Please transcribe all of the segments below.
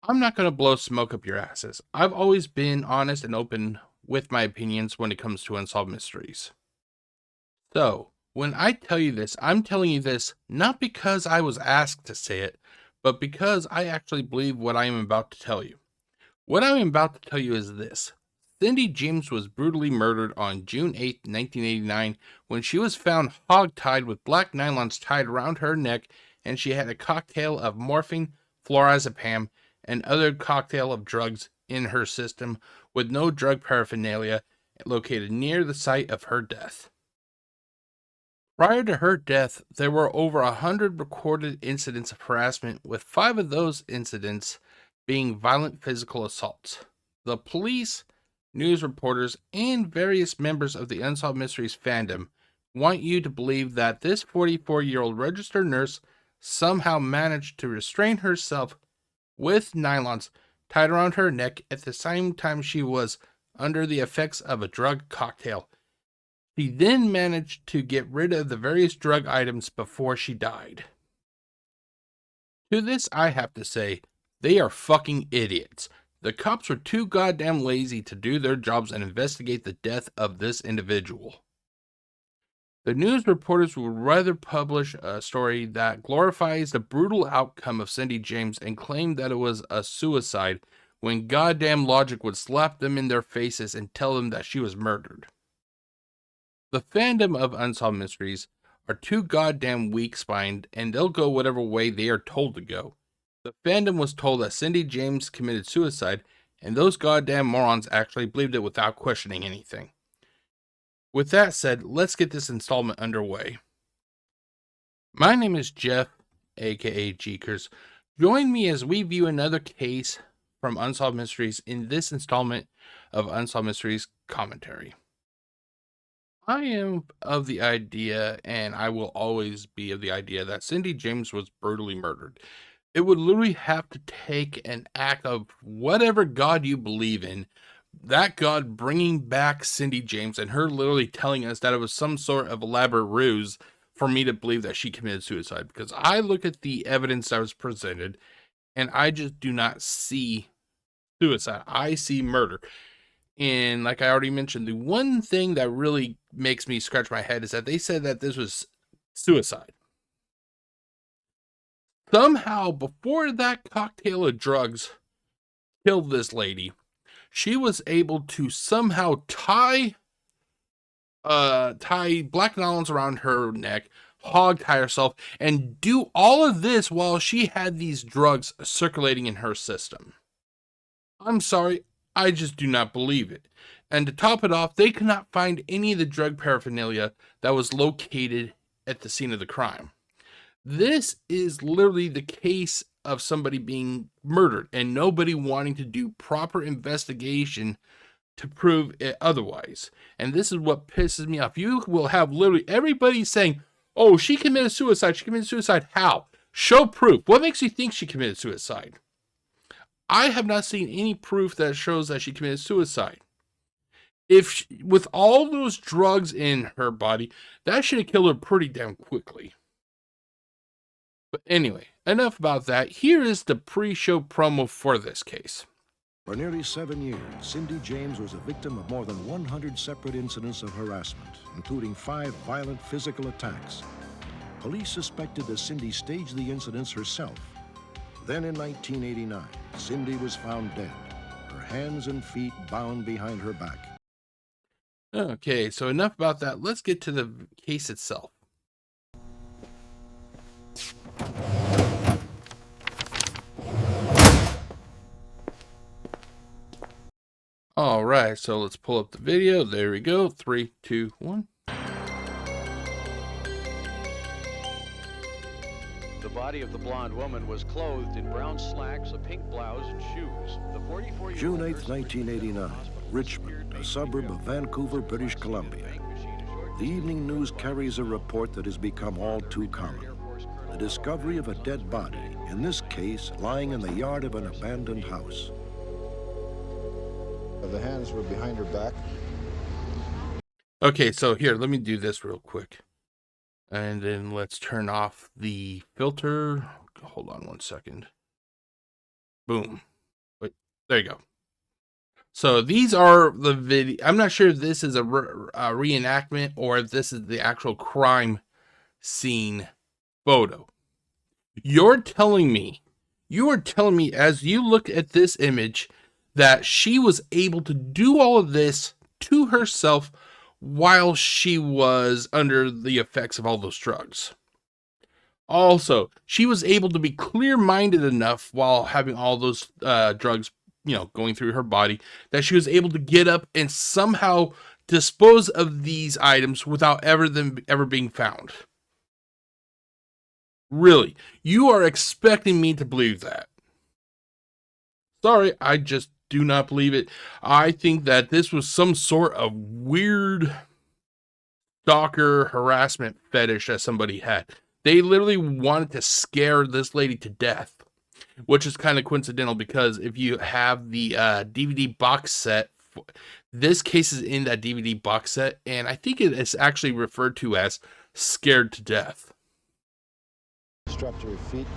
I'm not going to blow smoke up your asses. I've always been honest and open with my opinions when it comes to unsolved mysteries. So, when I tell you this, I'm telling you this not because I was asked to say it, but because I actually believe what I am about to tell you. What I am about to tell you is this. Cindy James was brutally murdered on June 8, 1989, when she was found hog-tied with black nylons tied around her neck, and she had a cocktail of morphine, fluorazepam, and other cocktail of drugs in her system, with no drug paraphernalia located near the site of her death. Prior to her death, there were over 100 recorded incidents of harassment, with 5 of those incidents being violent physical assaults. The police, news reporters, and various members of the Unsolved Mysteries fandom want you to believe that this 44-year-old registered nurse somehow managed to restrain herself with nylons tied around her neck at the same time she was under the effects of a drug cocktail. She then managed to get rid of the various drug items before she died. To this, I have to say, they are fucking idiots. The cops were too goddamn lazy to do their jobs and investigate the death of this individual. The news reporters would rather publish a story that glorifies the brutal outcome of Cindy James and claim that it was a suicide, when goddamn logic would slap them in their faces and tell them that she was murdered. The fandom of Unsolved Mysteries are too goddamn weak-spined, and they'll go whatever way they are told to go. The fandom was told that Cindy James committed suicide, and those goddamn morons actually believed it without questioning anything. With that said, let's get this installment underway. My name is Jeff, aka GCurse. Join me as we view another case from Unsolved Mysteries in this installment of Unsolved Mysteries Commentary. I am of the idea, and I will always be of the idea, that Cindy James was brutally murdered. It would literally have to take an act of whatever God you believe in, that God bringing back Cindy James and her literally telling us that it was some sort of elaborate ruse for me to believe that she committed suicide. Because I look at the evidence that was presented, and I just do not see suicide. I see murder. And like I already mentioned, the one thing that really makes me scratch my head is that they said that this was suicide. Somehow, before that cocktail of drugs killed this lady, she was able to somehow tie black nylons around her neck, hog tie herself, and do all of this while she had these drugs circulating in her system. I'm sorry, I just do not believe it. And to top it off, they could not find any of the drug paraphernalia that was located at the scene of the crime. This is literally the case of somebody being murdered and nobody wanting to do proper investigation to prove it otherwise. And this is what pisses me off. You will have literally everybody saying, oh, she committed suicide. She committed suicide. How? Show proof. What makes you think she committed suicide? I have not seen any proof that shows that she committed suicide. With all those drugs in her body, that should have killed her pretty damn quickly. But anyway, enough about that. Here is the pre-show promo for this case. For nearly 7 years, Cindy James was a victim of more than 100 separate incidents of harassment, including 5 violent physical attacks. Police suspected that Cindy staged the incidents herself. Then in 1989, Cindy was found dead, her hands and feet bound behind her back. Okay, so enough about that. Let's get to the case itself. All right, so let's pull up the video. There we go. 3, 2, 1. The body of the blonde woman was clothed in brown slacks, a pink blouse, and shoes. The 44-year-old June 8, 1989, Richmond, a suburb of Vancouver, British Columbia. The evening news carries a report that has become all too common. The discovery of a dead body, in this case, lying in the yard of an abandoned house. The hands were behind her back. Okay, so here, let me do this real quick. And then let's turn off the filter. Hold on one second. Boom. There you go. So these are the video. I'm not sure if this is a reenactment or if this is the actual crime scene photo. You are telling me as you look at this image that she was able to do all of this to herself while she was under the effects of all those drugs. Also, she was able to be clear-minded enough while having all those drugs, going through her body, that she was able to get up and somehow dispose of these items without them ever being found. Really, you are expecting me to believe that? Sorry, I just do not believe it. I think that this was some sort of weird stalker harassment fetish that somebody had. They literally wanted to scare this lady to death, which is kind of coincidental because if you have the DVD box set, this case is in that DVD box set, and I think it is actually referred to as Scared to Death. Strapped to her feet,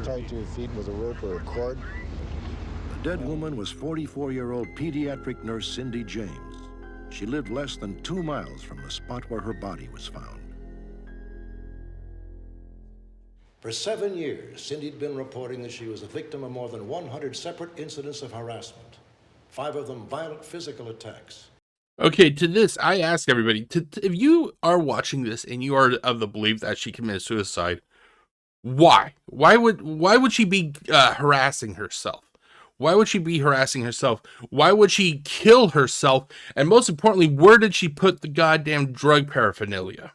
tied to her feet with a rope or a cord. The dead woman was 44-year-old pediatric nurse Cindy James. She lived less than 2 miles from the spot where her body was found. For 7 years, Cindy'd been reporting that she was a victim of more than 100 separate incidents of harassment, 5 of them violent physical attacks. Okay, to this, I ask everybody, if you are watching this and you are of the belief that she committed suicide, why? Why would she be harassing herself? Why would she be harassing herself? Why would she kill herself? And most importantly, where did she put the goddamn drug paraphernalia?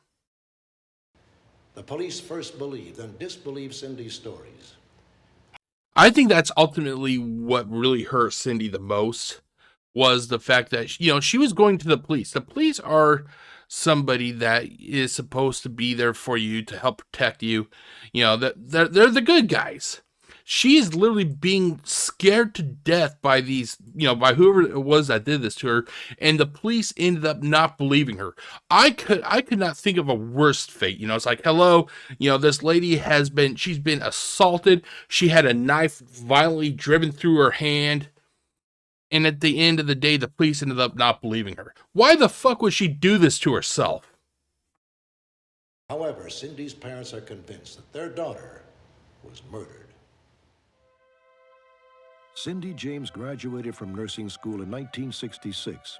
The police first believed and disbelieved Cindy's stories. I think that's ultimately what really hurt Cindy the most, was the fact that, she was going to the police. The police are somebody that is supposed to be there for you to help protect you. That they're the good guys. She is literally being scared to death by these, by whoever it was that did this to her, and the police ended up not believing her. I could not think of a worse fate. It's like, hello, this lady she's been assaulted. She had a knife violently driven through her hand. And at the end of the day, the police ended up not believing her. Why the fuck would she do this to herself? However, Cindy's parents are convinced that their daughter was murdered. Cindy James graduated from nursing school in 1966.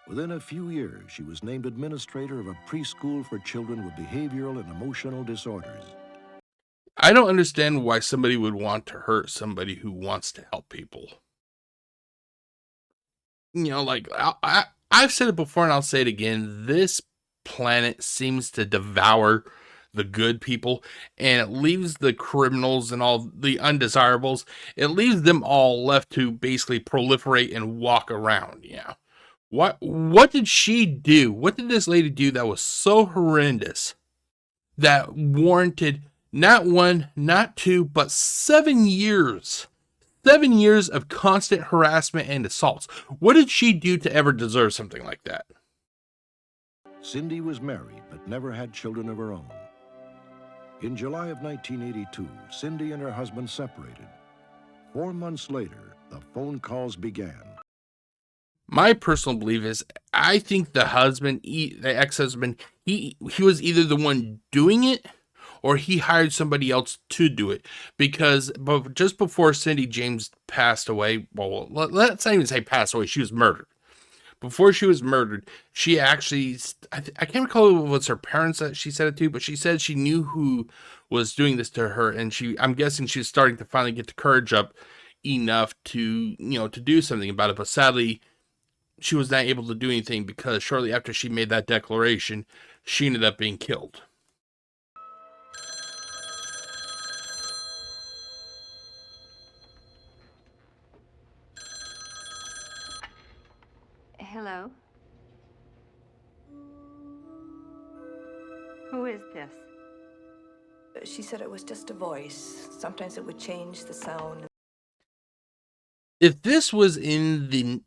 Within a few years, she was named administrator of a preschool for children with behavioral and emotional disorders. I don't understand why somebody would want to hurt somebody who wants to help people. I've said it before and I'll say it again. This planet seems to devour the good people, and it leaves the criminals and all the undesirables. It leaves them all left to basically proliferate and walk around. What did she do? What did this lady do that was so horrendous that warranted not 1, not 2, but 7 years? 7 years of constant harassment and assaults. What did she do to ever deserve something like that? Cindy was married but never had children of her own. In July of 1982, Cindy and her husband separated. 4 months later, the phone calls began. My personal belief is, I think the husband, the ex-husband, he was either the one doing it or he hired somebody else to do it. Because just before Cindy James passed away, well, let's not even say passed away, she was murdered. Before she was murdered, she actually, I can't recall if it was her parents that she said it to, but she said she knew who was doing this to her, and I'm guessing she's starting to finally get the courage up enough to, to do something about it. But sadly, she was not able to do anything because shortly after she made that declaration, she ended up being killed. Hello? Who is this? She said it was just a voice. Sometimes it would change the sound. If this was in the,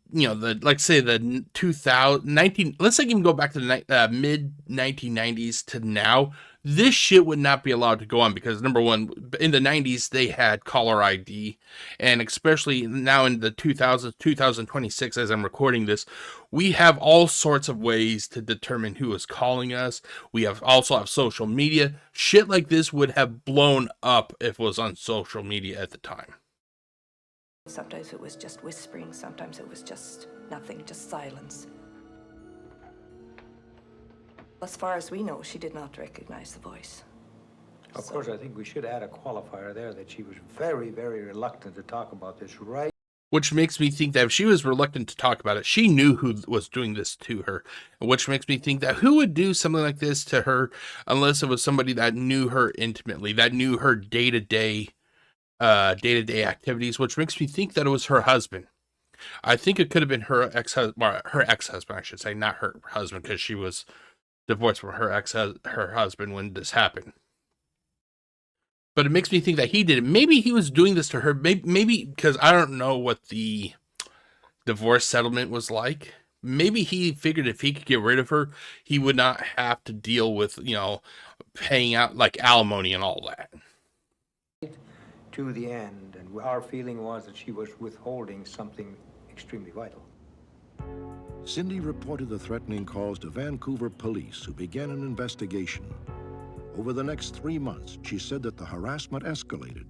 like say the 2019, let's say even go back to the mid 1990s to now, this shit would not be allowed to go on because number one, in the 90s they had caller ID, and especially now in the 2000s, 2026, as I'm recording this, we have all sorts of ways to determine who is calling us. We also have social media. Shit like this would have blown up if it was on social media at the time. Sometimes it was just whispering, sometimes it was just nothing, just silence. As far as we know, she did not recognize the voice. Of course, I think we should add a qualifier there that she was very, very reluctant to talk about this, right? Which makes me think that if she was reluctant to talk about it, she knew who was doing this to her. Which makes me think that who would do something like this to her unless it was somebody that knew her intimately, that knew her day-to-day activities, which makes me think that it was her husband. I think it could have been her ex-husband, I should say, not her husband, because she was divorced from her husband when this happened. But it makes me think that he did it. Maybe he was doing this to her. Maybe because I don't know what the divorce settlement was like. Maybe he figured if he could get rid of her, he would not have to deal with, paying out like alimony and all that. To the end, and our feeling was that she was withholding something extremely vital. Cindy reported the threatening calls to Vancouver police, who began an investigation. Over the next 3 months, she said that the harassment escalated.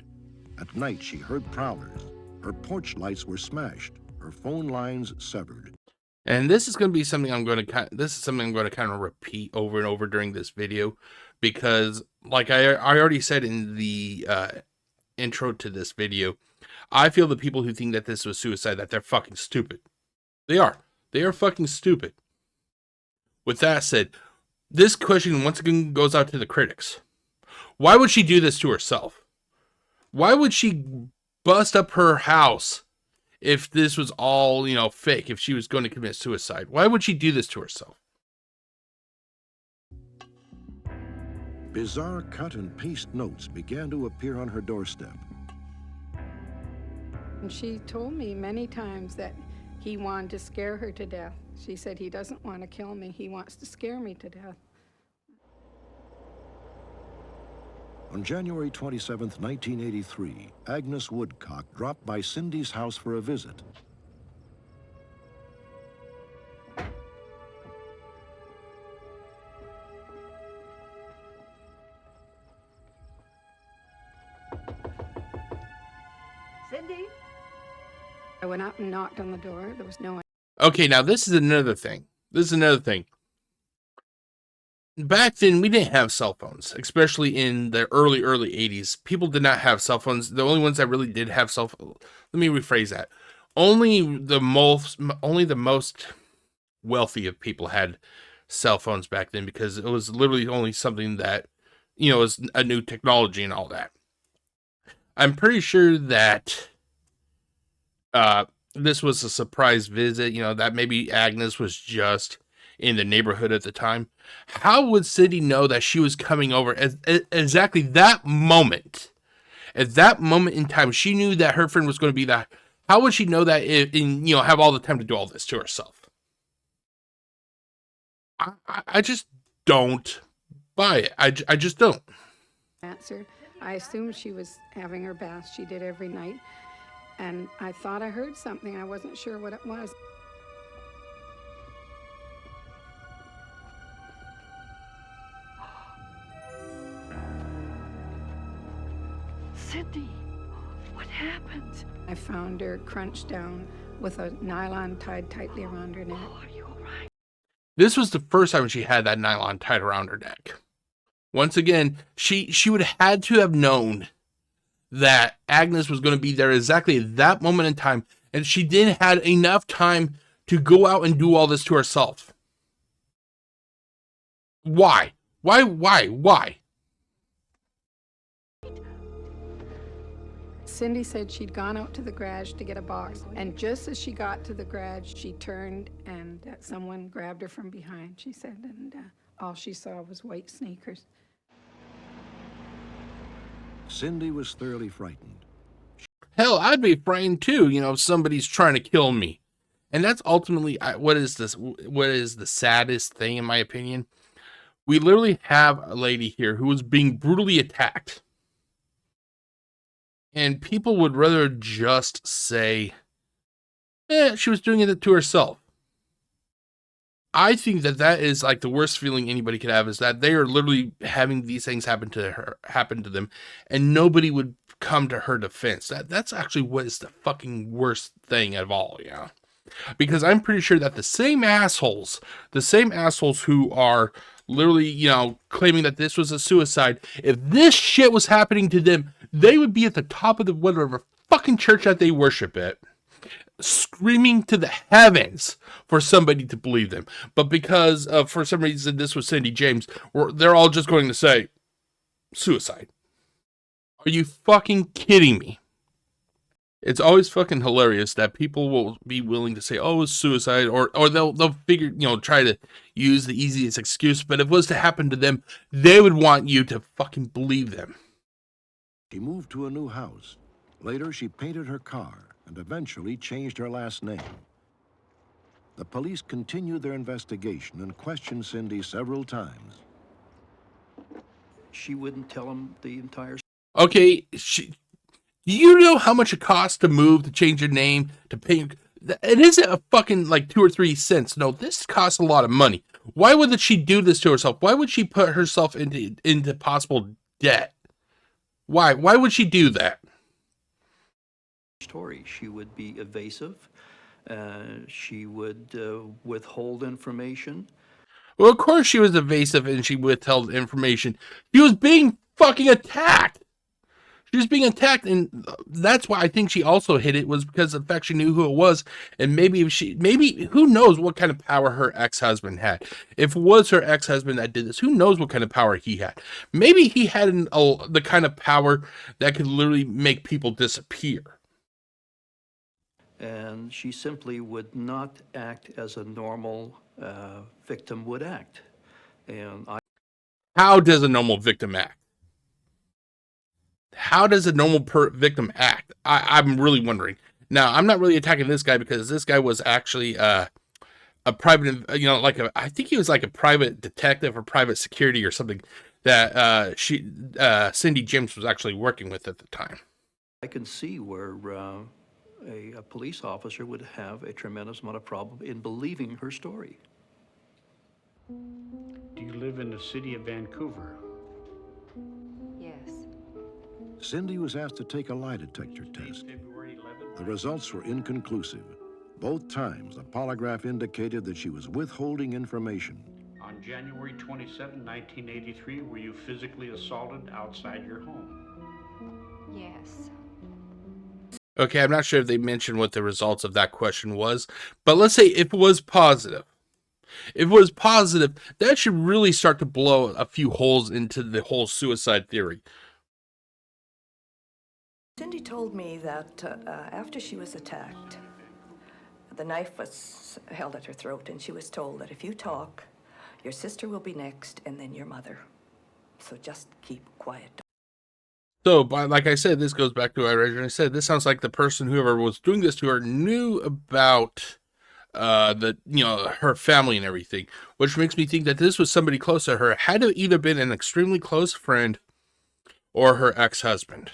At night, she heard prowlers. Her porch lights were smashed. Her phone lines severed. And this is going to be something I'm going to kind of repeat over and over during this video, because like I already said in the intro to this video, I feel the people who think that this was suicide, that they're fucking stupid. They are fucking stupid. With that said, this question once again goes out to the critics. Why would she do this to herself? Why would she bust up her house if this was all, fake, if she was going to commit suicide? Why would she do this to herself? Bizarre cut and paste notes began to appear on her doorstep. And she told me many times that he wanted to scare her to death. She said, he doesn't want to kill me, he wants to scare me to death. On January 27, 1983, Agnes Woodcock dropped by Cindy's house for a visit. Cindy? I went up and knocked on the door. There was no one. Okay, now this is another thing. Back then, we didn't have cell phones, especially in the early 80s. People did not have cell phones. The only ones that really did have cell phones, let me rephrase that. Only the most wealthy of people had cell phones back then, because it was literally only something that, was a new technology and all that. I'm pretty sure that this was a surprise visit, that maybe Agnes was just in the neighborhood at the time. How would Cindy know that she was coming over at exactly that moment? At that moment in time, she knew that her friend was going to be there. How would she know that have all the time to do all this to herself? I just don't buy it. I just don't. Answer. I assumed she was having her bath. She did every night. And I thought I heard something. I wasn't sure what it was. Cindy, what happened? I found her crunched down with a nylon tied tightly around her neck. Oh, are you all right? This was the first time she had that nylon tied around her neck. Once again, she would have had to have known that Agnes was going to be there exactly at that moment in time, and she didn't have enough time to go out and do all this to herself. Why? Why? Cindy said she'd gone out to the garage to get a box, and just as she got to the garage, she turned and someone grabbed her from behind, she said, and all she saw was white sneakers. Cindy was thoroughly frightened. Hell, I'd be frightened too, if somebody's trying to kill me. And that's ultimately what is the saddest thing, in my opinion. We literally have a lady here who was being brutally attacked. And people would rather just say, she was doing it to herself. I think that is like the worst feeling anybody could have, is that they are literally having these things happen to them, and nobody would come to her defense. That's actually what is the fucking worst thing of all, yeah. Because I'm pretty sure that the same assholes who are literally, claiming that this was a suicide, if this shit was happening to them, they would be at the top of the whatever fucking church that they worship at, screaming to the heavens for somebody to believe them. But because for some reason this was Cindy James, they're all just going to say suicide. Are you fucking kidding me? It's always fucking hilarious that people will be willing to say, "Oh, it's suicide," or they'll figure, try to use the easiest excuse. But if it was to happen to them, they would want you to fucking believe them. She moved to a new house. Later, she painted her car and eventually changed her last name. The police continued their investigation and questioned Cindy several times. She wouldn't tell them the entire. Okay, do you know how much it costs to move, to change your name, to pay? It isn't a fucking like 2 or 3 cents. No, this costs a lot of money. Why would she do this to herself? Why would she put herself into possible debt? Why would she do that? Story. She would be evasive. She would withhold information. Well, of course she was evasive and she withheld information. She was being fucking attacked. She was being attacked, and that's why I think she also hid it, was because of the fact she knew who it was, and maybe who knows what kind of power her ex-husband had. If it was her ex-husband that did this, who knows what kind of power he had. Maybe he had the kind of power that could literally make people disappear. And she simply would not act as a normal victim would act. And How does a normal victim act? How does a normal victim act? I'm really wondering. Now, I'm not really attacking this guy because this guy was actually a private, I think he was like a private detective or private security or something that Cindy James was actually working with at the time. I can see where a police officer would have a tremendous amount of problem in believing her story. Do you live in the city of Vancouver? Yes. Cindy was asked to take a lie detector test. The results were inconclusive. Both times, the polygraph indicated that she was withholding information. On January 27, 1983, were you physically assaulted outside your home? Yes. Okay, I'm not sure if they mentioned what the results of that question was, but let's say if it was positive. If it was positive, that should really start to blow a few holes into the whole suicide theory. Cindy told me that after she was attacked, the knife was held at her throat, and she was told that if you talk, your sister will be next, and then your mother. So just keep quiet. So, like I said, this goes back to what I originally said. This sounds like the person, whoever was doing this to her, knew about her family and everything, which makes me think that this was somebody close to her. It had to either been an extremely close friend or her ex-husband.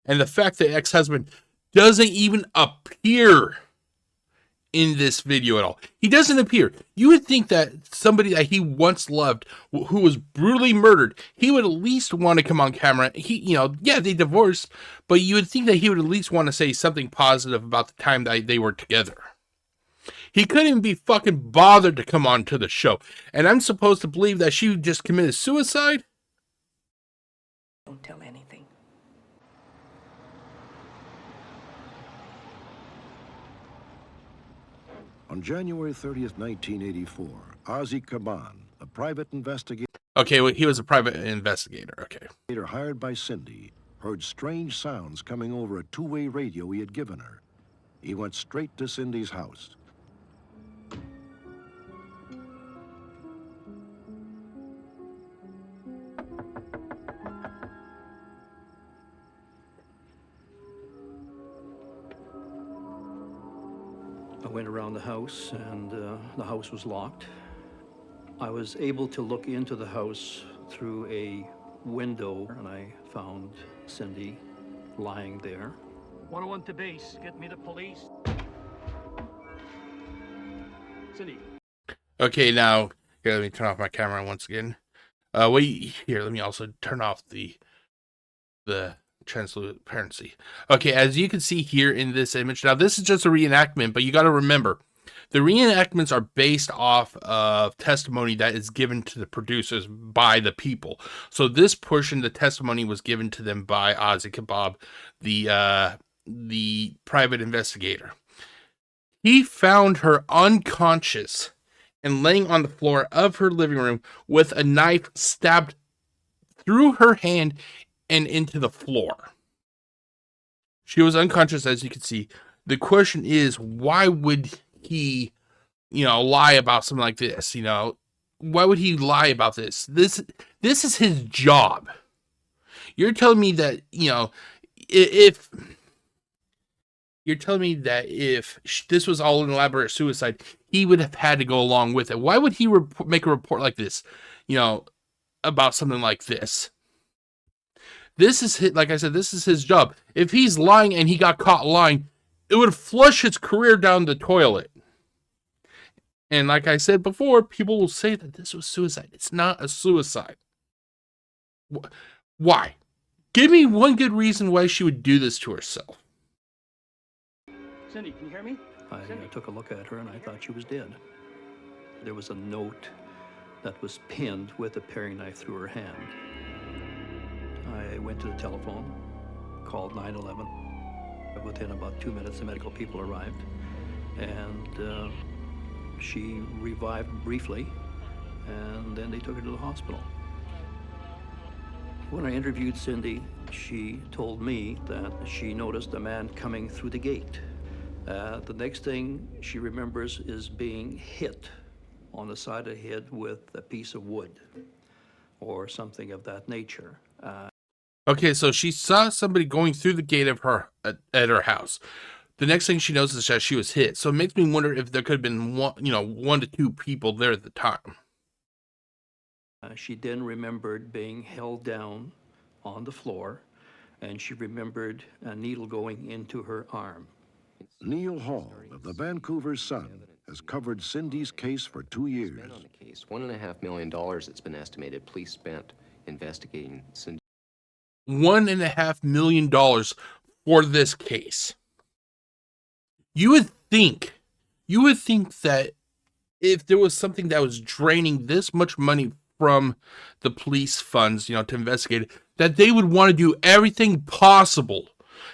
And the fact that ex-husband doesn't even appear in this video at all. He doesn't appear. You would think that somebody that he once loved, who was brutally murdered, he would at least want to come on camera. They divorced, but you would think that he would at least want to say something positive about the time that they were together. He couldn't even be fucking bothered to come on to the show. And I'm supposed to believe that she just committed suicide? Don't tell anything. On January 30th, 1984, Ozzie Caban, a private investigator Okay, well, he was a private investigator. Okay. hired by Cindy, heard strange sounds coming over a two-way radio he had given her. He went straight to Cindy's house. I went around the house, and the house was locked. I was able to look into the house through a window, and I found Cindy lying there. 101 to base. Get me the police. Cindy. Okay, now here, let me turn off my camera once again. Wait here. Let me also turn off the transparency. Okay, as you can see here in this image, now this is just a reenactment, but you got to remember, the reenactments are based off of testimony that is given to the producers by the people. So this portion, the testimony was given to them by Ozzy Kebab, the private investigator. He found her unconscious and laying on the floor of her living room with a knife stabbed through her hand and into the floor. She was unconscious, as you can see. The question is, why would he, lie about something like this? Why would he lie about this? This is his job. You're telling me that, if you're telling me that if this was all an elaborate suicide, he would have had to go along with it. Why would he make a report like this, about something like this? This is his, like I said, this is his job. If he's lying and he got caught lying, it would flush his career down the toilet. And like I said before, people will say that this was suicide. It's not a suicide. Why? Give me one good reason why she would do this to herself. Cindy, can you hear me? I took a look at her, and I thought she was dead. There was a note that was pinned with a paring knife through her hand. I went to the telephone, called 911. Within about 2 minutes, the medical people arrived, and she revived briefly, and then they took her to the hospital. When I interviewed Cindy, she told me that she noticed a man coming through the gate. The next thing she remembers is being hit on the side of the head with a piece of wood or something of that nature. Okay, so she saw somebody going through the gate of her at her house. The next thing she knows is that she was hit. So it makes me wonder if there could have been one to two people there at the time. She then remembered being held down on the floor, and she remembered a needle going into her arm. Neil Hall of the Vancouver Sun has covered Cindy's case for 2 years. On the case, $1.5 million it's been estimated police spent investigating Cindy. $1.5 million for this case. You would think that if there was something that was draining this much money from the police funds, to investigate it, that they would want to do everything possible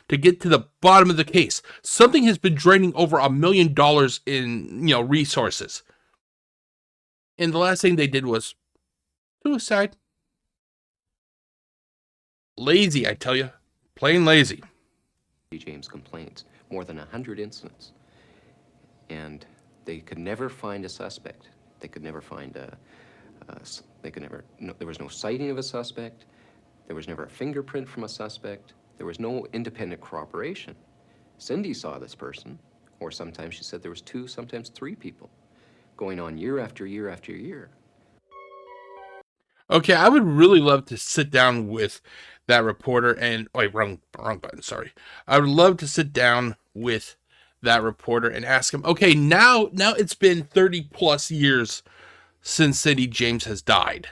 to get to the bottom of the case. Something has been draining over $1 million in, resources. And the last thing they did was suicide. Lazy, I tell you. Plain lazy. James complaints, more than 100 incidents. And they could never find a suspect. They could never find there was no sighting of a suspect. There was never a fingerprint from a suspect. There was no independent corroboration. Cindy saw this person, or sometimes she said there was 2, sometimes 3 people, going on year after year after year. Okay, I would really love to sit down with that reporter and wrong button, sorry. I would love to sit down with that reporter and ask him, okay, now it's been 30 plus years since Cindy James has died.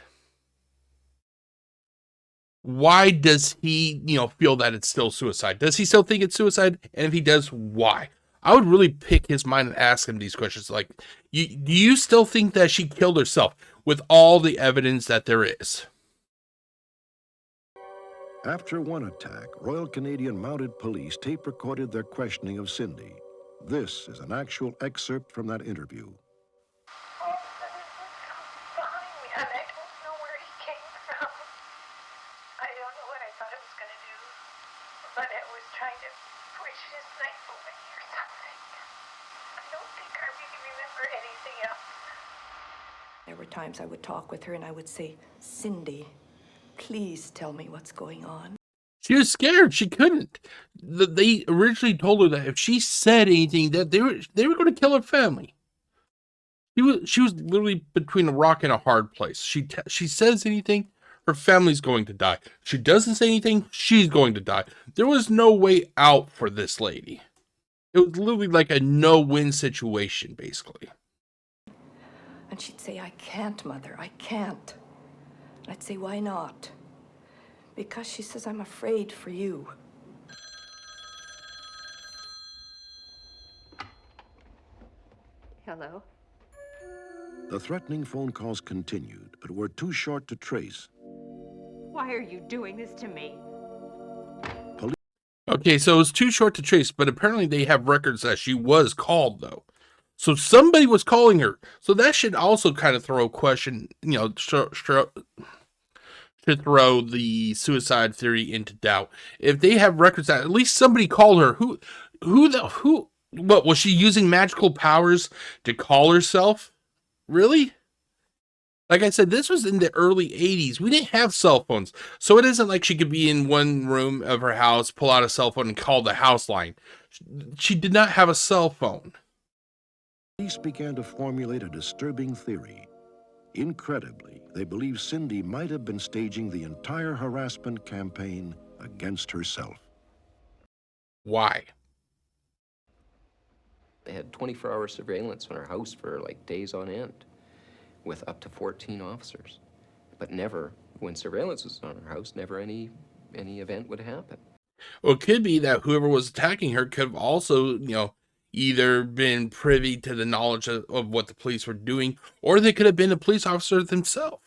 Why does he, feel that it's still suicide? Does he still think it's suicide? And if he does, why? I would really pick his mind and ask him these questions. Like, do you still think that she killed herself with all the evidence that there is? After one attack, Royal Canadian Mounted Police tape recorded their questioning of Cindy. This is an actual excerpt from that interview. There were times I would talk with her and I would say, Cindy, please tell me what's going on. She was scared. She couldn't. They originally told her that if she said anything, that they were going to kill her family. She was literally between a rock and a hard place. She says anything, her family's going to die. She doesn't say anything, she's going to die. There was no way out for this lady. It was literally like a no-win situation, basically. And she'd say, I can't, Mother, I can't. And I'd say, why not? Because she says, I'm afraid for you. Hello? The threatening phone calls continued, but were too short to trace. Why are you doing this to me? Okay, so it was too short to trace, but apparently they have records that she was called, though. So somebody was calling her. So that should also kind of throw a question, to throw the suicide theory into doubt. If they have records that at least somebody called her, what was she using magical powers to call herself? Really? Like I said, this was in the early 80s. We didn't have cell phones. So it isn't like she could be in one room of her house, pull out a cell phone, and call the house line. She did not have a cell phone. Police began to formulate a disturbing theory. Incredibly, they believe Cindy might have been staging the entire harassment campaign against herself. Why? They had 24-hour surveillance on her house for like days on end, with up to 14 officers. But never, when surveillance was on her house, never any event would happen. Well, it could be that whoever was attacking her could have also, either been privy to the knowledge of what the police were doing, or they could have been a police officer themselves.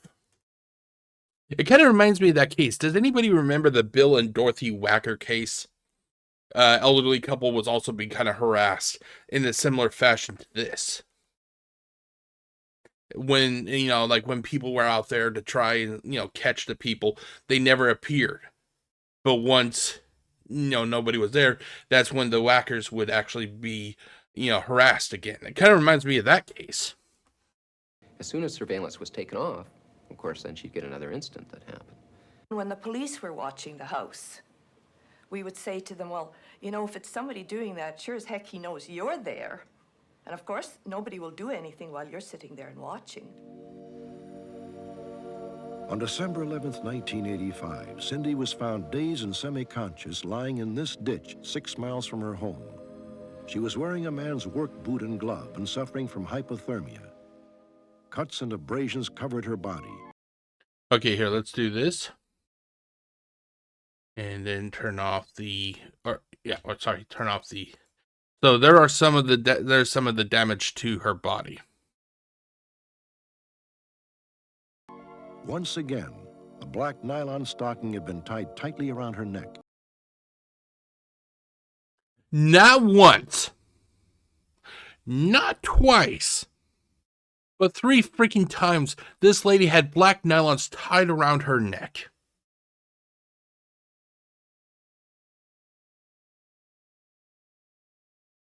It kind of reminds me of that case. Does anybody remember the Bill and Dorothy Wacker case? Elderly couple was also being kind of harassed in a similar fashion to this. When, when people were out there to try and, catch the people, they never appeared. But once, nobody was there, that's when the whackers would actually be, harassed again. It kind of reminds me of that case. As soon as surveillance was taken off, of course, then she'd get another incident that happened. When the police were watching the house, we would say to them, well, if it's somebody doing that, sure as heck he knows you're there. And of course, nobody will do anything while you're sitting there and watching. On December 11th, 1985, Cindy was found dazed and semi-conscious lying in this ditch 6 miles from her home. She was wearing a man's work boot and glove and suffering from hypothermia. Cuts and abrasions covered her body. Okay, here, let's do this. And then turn off the, turn off the. So there's some of the damage to her body. Once again, a black nylon stocking had been tied tightly around her neck. Not once, not twice, but 3 freaking times this lady had black nylons tied around her neck.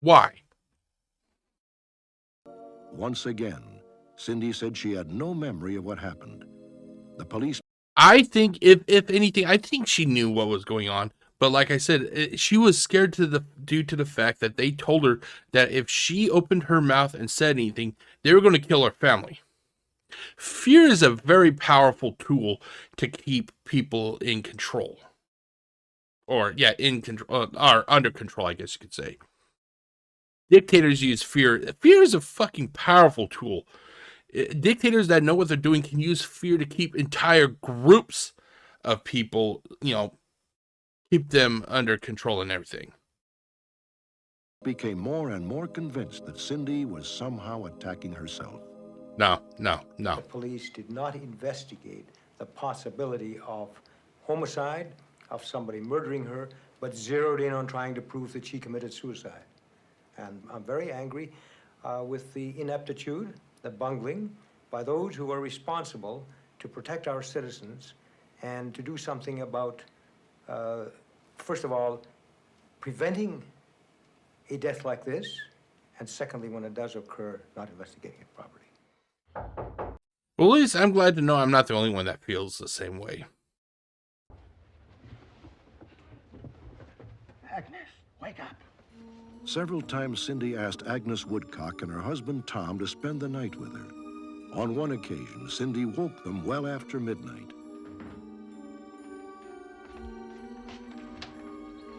Why? Once again, Cindy said she had no memory of what happened. The police... I think, if anything, I think she knew what was going on. But like I said, she was scared due to the fact that they told her that if she opened her mouth and said anything, they were going to kill her family. Fear is a very powerful tool to keep people in control. Or, in control, or under control, I guess you could say. Dictators use fear. Fear is a fucking powerful tool. Dictators that know what they're doing can use fear to keep entire groups of people, keep them under control and everything. Became more and more convinced that Cindy was somehow attacking herself. No. The police did not investigate the possibility of homicide, of somebody murdering her, but zeroed in on trying to prove that she committed suicide. And I'm very angry with the ineptitude, the bungling by those who are responsible to protect our citizens and to do something about, first of all, preventing a death like this, and secondly, when it does occur, not investigating it properly. Well, at least I'm glad to know I'm not the only one that feels the same way. Agnes, wake up. Several times, Cindy asked Agnes Woodcock and her husband Tom to spend the night with her. On one occasion, Cindy woke them well after midnight.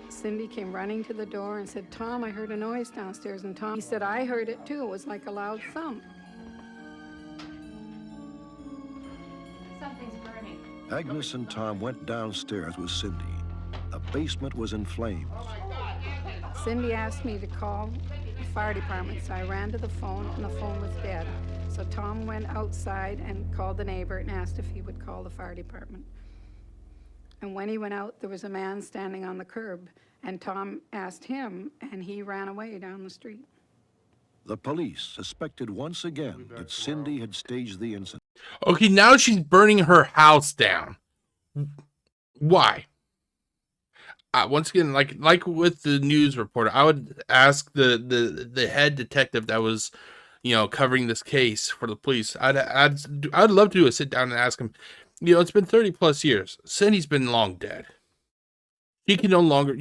Cindy came running to the door and said, "Tom, I heard a noise downstairs." And Tom, he said, "I heard it too. It was like a loud thump." Something's burning. Agnes and Tom went downstairs with Cindy. The basement was in flames. Cindy asked me to call the fire department, so I ran to the phone, and the phone was dead. So Tom went outside and called the neighbor and asked if he would call the fire department. And when he went out, there was a man standing on the curb, and Tom asked him, and he ran away down the street. The police suspected once again that Cindy had staged the incident. Okay, now she's burning her house down. Why? Once again, like with the news reporter, I would ask the head detective that was, covering this case for the police. I'd love to do a sit down and ask him. It's been 30 plus years. Cindy's been long dead. She can no longer,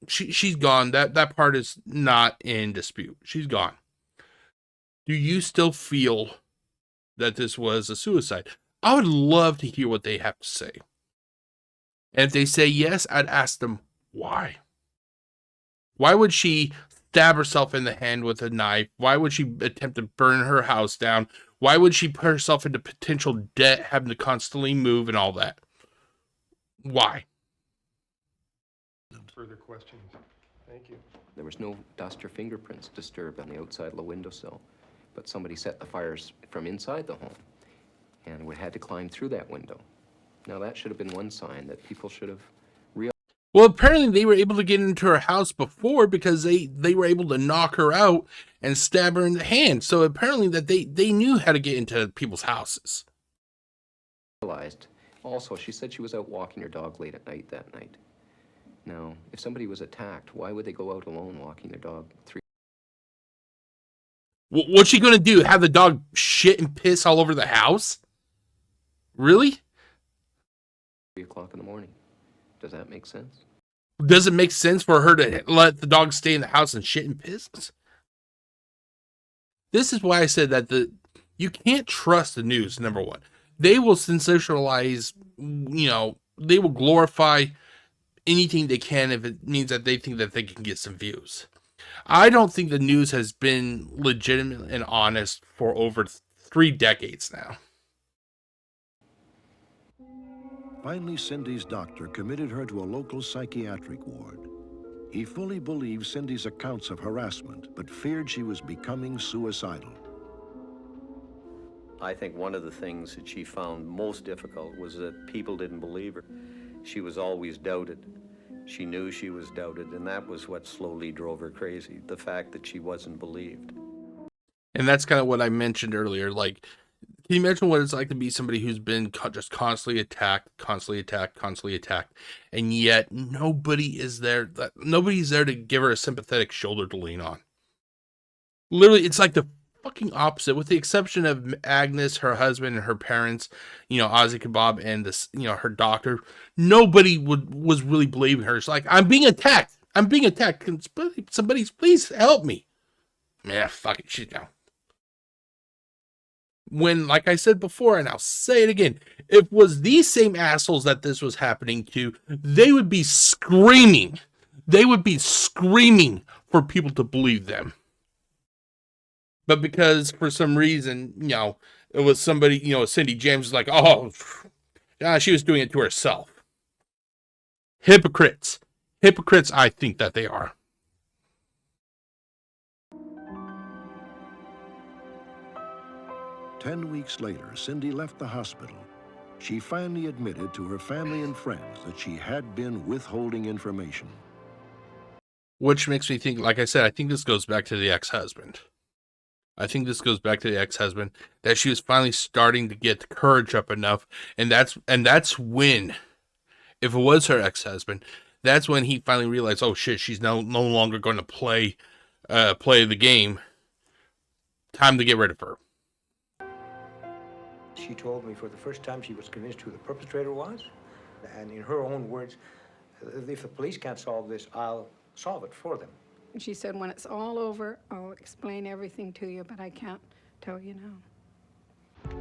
she's gone. That part is not in dispute. She's gone. Do you still feel that this was a suicide? I would love to hear what they have to say. And if they say yes, I'd ask them why. Why would she stab herself in the hand with a knife? Why would she attempt to burn her house down? Why would she put herself into potential debt, having to constantly move and all that? Why? Further questions? Thank you. There was no dust or fingerprints disturbed on the outside of the windowsill, but somebody set the fires from inside the home, and we had to climb through that window. Now that should have been one sign that people should have realized. Well, apparently they were able to get into her house before because they were able to knock her out and stab her in the hand. So apparently that they knew how to get into people's houses. Also, she said she was out walking her dog late at night that night. Now, if somebody was attacked, why would they go out alone walking their dog 3? What's she going to do? Have the dog shit and piss all over the house? Really? 3 o'clock in the morning. Does that make sense? Does it make sense for her to let the dog stay in the house and shit and piss? This is why I said that you can't trust the news, number one. They will sensationalize, they will glorify anything they can if it means that they think that they can get some views. I don't think the news has been legitimate and honest for over 3 decades now. Finally, Cindy's doctor committed her to a local psychiatric ward. He fully believed Cindy's accounts of harassment, but feared she was becoming suicidal. I think one of the things that she found most difficult was that people didn't believe her. She was always doubted. She knew she was doubted, and that was what slowly drove her crazy, the fact that she wasn't believed. And that's kind of what I mentioned earlier. Like, can you imagine what it's like to be somebody who's been just constantly attacked, and yet nobody is there. Nobody's there to give her a sympathetic shoulder to lean on. Literally, it's like the fucking opposite, with the exception of Agnes, her husband, and her parents, Ozzy Kebab, and this, her doctor. Nobody was really believing her. It's like, I'm being attacked. Can somebody please help me? Man, fuck it, shit now. When, like I said before, and I'll say it again, if it was these same assholes that this was happening to, they would be screaming. They would be screaming for people to believe them. But because for some reason, it was somebody, Cindy James was like, she was doing it to herself. Hypocrites. Hypocrites, I think that they are. Ten weeks later, Cindy left the hospital. She finally admitted to her family and friends that she had been withholding information. Which makes me think, like I said, I think this goes back to the ex-husband. That she was finally starting to get the courage up enough, and that's when, if it was her ex-husband, that's when he finally realized, oh shit, she's no longer going to play the game. Time to get rid of her. She told me for the first time she was convinced who the perpetrator was. And in her own words, if the police can't solve this, I'll solve it for them. She said, when it's all over, I'll explain everything to you, but I can't tell you now.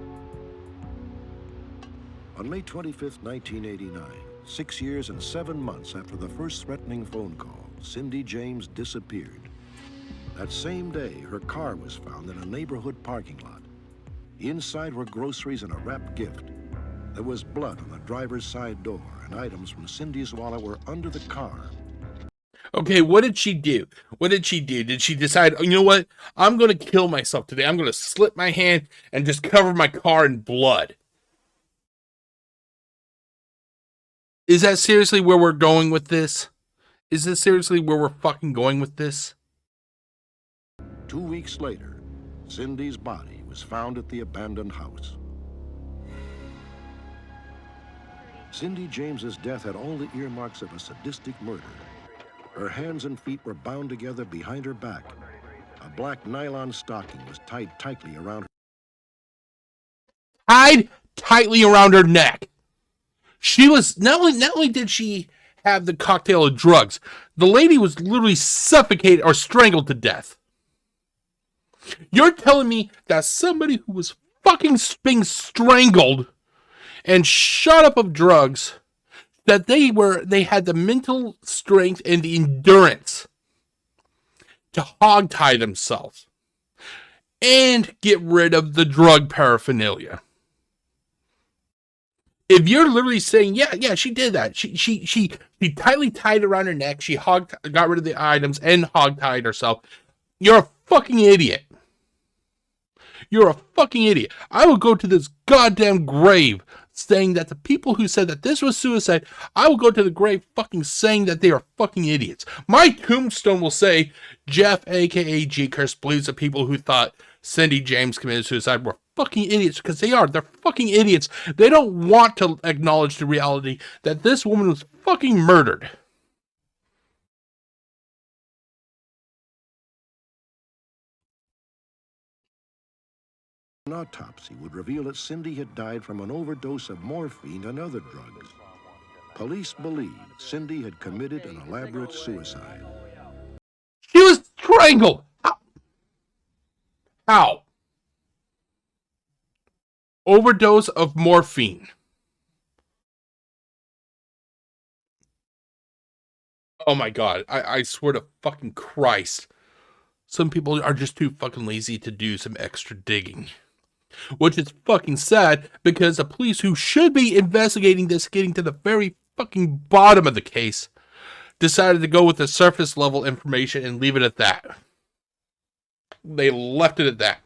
On May 25, 1989, 6 years and 7 months after the first threatening phone call, Cindy James disappeared. That same day, her car was found in a neighborhood parking lot. Inside were groceries and a wrapped gift. There was blood on the driver's side door, and items from Cindy's wallet were under the car. Okay, what did she do? What did she do? Did she decide, oh, you know what? I'm going to kill myself today. I'm going to slip my hand and just cover my car in blood. Is that seriously where we're going with this? Is this seriously where we're fucking going with this? 2 weeks later, Cindy's body was found at the abandoned house. Cindy James's death had all the earmarks of a sadistic murder. Her hands and feet were bound together behind her back. A black nylon stocking was tied tightly around her. Tied tightly around her neck. She was, not only did she have the cocktail of drugs, the lady was literally suffocated or strangled to death. You're telling me that somebody who was fucking being strangled and shot up of drugs, that they had the mental strength and the endurance to hogtie themselves and get rid of the drug paraphernalia. If you're literally saying, yeah, she did that. She tightly tied around her neck. She got rid of the items and hogtied herself. You're a fucking idiot. You're a fucking idiot. I will go to this goddamn grave saying that the people who said that this was suicide, I will go to the grave fucking saying that they are fucking idiots. My tombstone will say, Jeff, aka GCurse, believes the people who thought Cindy James committed suicide were fucking idiots, because they are. They're fucking idiots. They don't want to acknowledge the reality that this woman was fucking murdered. An autopsy would reveal that Cindy had died from an overdose of morphine and other drugs. Police believed Cindy had committed an elaborate suicide. She was strangled. How? Overdose of morphine. Oh my god, I swear to fucking Christ. Some people are just too fucking lazy to do some extra digging. Which is fucking sad, because the police who should be investigating this, getting to the very fucking bottom of the case, decided to go with the surface level information and leave it at that. They left it at that.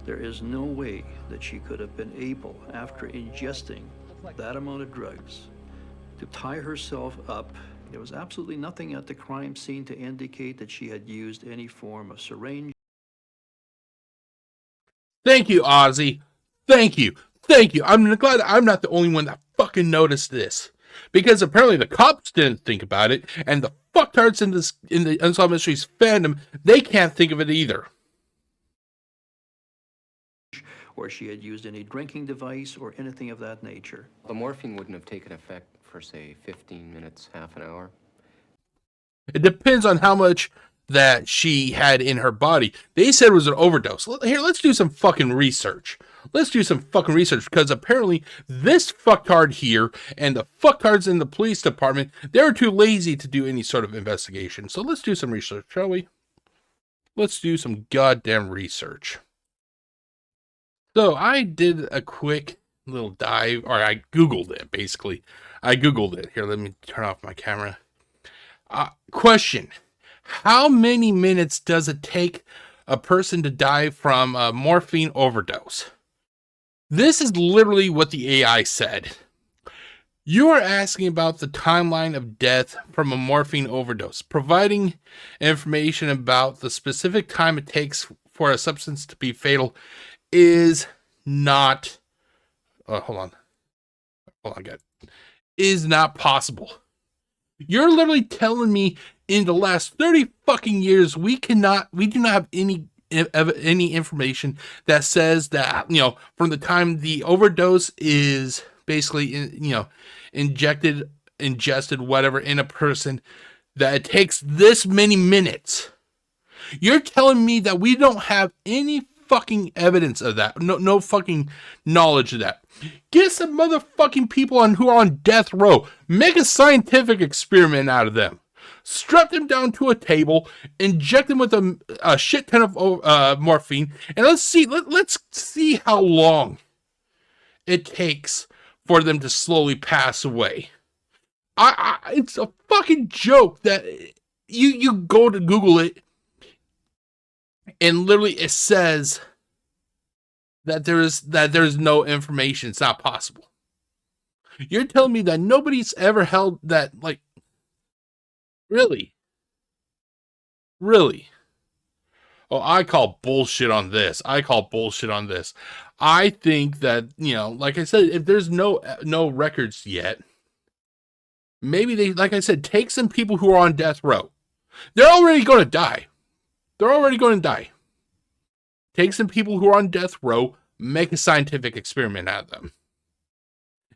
There is no way that she could have been able, after ingesting that amount of drugs, to tie herself up. There was absolutely nothing at the crime scene to indicate that she had used any form of syringe. Thank you, Ozzy. Thank you. Thank you. I'm glad I'm not the only one that fucking noticed this. Because apparently the cops didn't think about it, and the fucktards in the Unsolved Mysteries fandom, they can't think of it either. Or she had used any drinking device or anything of that nature. The morphine wouldn't have taken effect for, say, 15 minutes, half an hour. It depends on how much that she had in her body. They said it was an overdose. Here, let's do some fucking research. Let's do some fucking research, because apparently this fucktard here and the fucktards in the police department, they were too lazy to do any sort of investigation. So let's do some research, shall we? Let's do some goddamn research. So I did a quick little dive, or I Googled it, basically. I Googled it. Here, let me turn off my camera. Question. How many minutes does it take a person to die from a morphine overdose? This is literally what the AI said. You are asking about the timeline of death from a morphine overdose. Providing information about the specific time it takes for a substance to be fatal is not, is not possible. You're literally telling me in the last 30 fucking years, we do not have any information that says that, from the time the overdose is basically, injected ingested whatever in a person that it takes this many minutes. You're telling me that we don't have any fucking evidence of that. No fucking knowledge of that. Get some motherfucking people who are on death row. Make a scientific experiment out of them. Strap them down to a table, inject them with a shit ton of morphine, and let's see how long it takes for them to slowly pass away. It's a fucking joke that you go to Google it, and literally it says that there's no information. It's not possible. You're telling me that nobody's ever held that, like, really? Oh, I call bullshit on this. I think that, like I said, if there's no records yet, maybe they, like I said, take some people who are on death row. They're already going to die. Take some people who are on death row, make a scientific experiment out of them.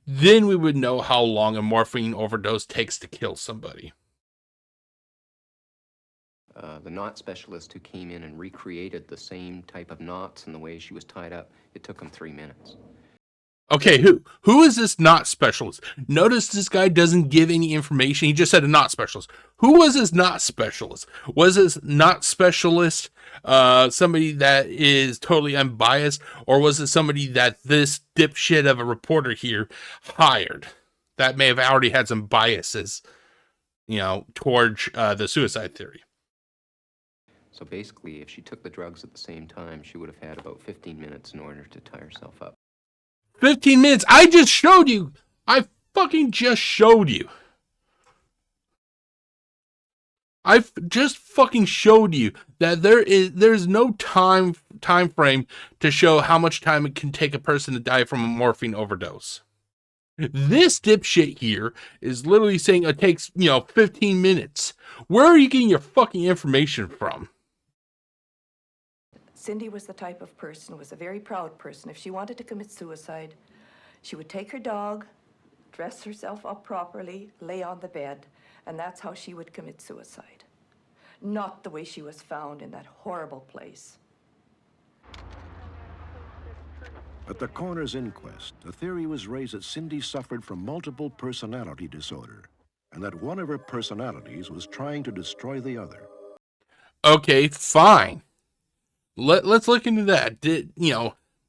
Then we would know how long a morphine overdose takes to kill somebody. The knot specialist who came in and recreated the same type of knots and the way she was tied up, it took him 3 minutes. Okay, who is this knot specialist? Notice this guy doesn't give any information. He just said a knot specialist. Who was this knot specialist? Was this knot specialist somebody that is totally unbiased, or was it somebody that this dipshit of a reporter here hired that may have already had some biases, towards the suicide theory? So basically, if she took the drugs at the same time, she would have had about 15 minutes in order to tie herself up. 15 minutes? I just showed you. I fucking just showed you. I've just fucking showed you that there's no time frame to show how much time it can take a person to die from a morphine overdose. This dipshit here is literally saying it takes, 15 minutes. Where are you getting your fucking information from? Cindy was the type of person, was a very proud person. If she wanted to commit suicide, she would take her dog, dress herself up properly, lay on the bed, and that's how she would commit suicide. Not the way she was found in that horrible place. At the coroner's inquest, a theory was raised that Cindy suffered from multiple personality disorder, and that one of her personalities was trying to destroy the other. Okay, fine. Let's look into that.